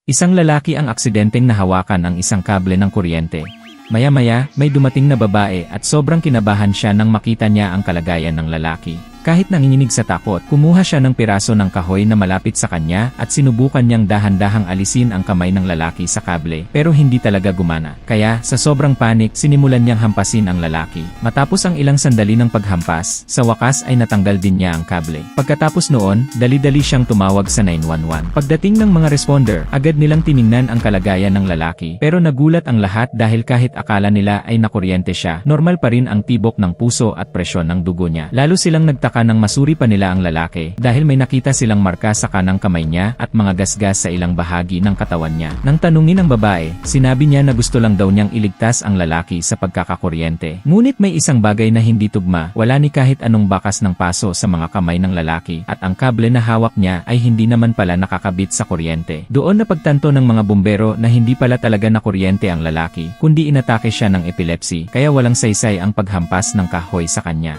Isang lalaki ang aksidenteng nahawakan ang isang kable ng kuryente. Maya-maya, may dumating na babae at sobrang kinabahan siya nang makita niya ang kalagayan ng lalaki. Kahit nanginginig sa takot, kumuha siya ng piraso ng kahoy na malapit sa kanya at sinubukan niyang dahan-dahang alisin ang kamay ng lalaki sa kable, pero hindi talaga gumana. Kaya, sa sobrang panik, sinimulan niyang hampasin ang lalaki. Matapos ang ilang sandali ng paghampas, sa wakas ay natanggal din niya ang kable. Pagkatapos noon, dali-dali siyang tumawag sa 911. Pagdating ng mga responder, agad nilang tiningnan ang kalagayan ng lalaki, pero nagulat ang lahat dahil kahit akala nila ay nakuryente siya, normal pa rin ang tibok ng puso at presyon ng dugo niya. Lalo silang nagtaka nang masuri pa nila ang lalaki dahil may nakita silang marka sa kanang kamay niya at mga gasgas sa ilang bahagi ng katawan niya. Nang tanungin ng babae, sinabi niya na gusto lang daw niyang iligtas ang lalaki sa pagkakakuryente. Ngunit may isang bagay na hindi tugma, wala ni kahit anong bakas ng paso sa mga kamay ng lalaki at ang kable na hawak niya ay hindi naman pala nakakabit sa kuryente. Doon napagtanto ng mga bumbero na hindi pala talaga nakuryente ang lalaki, kundi inatake siya ng epilepsy, kaya walang saysay ang paghampas ng kahoy sa kanya.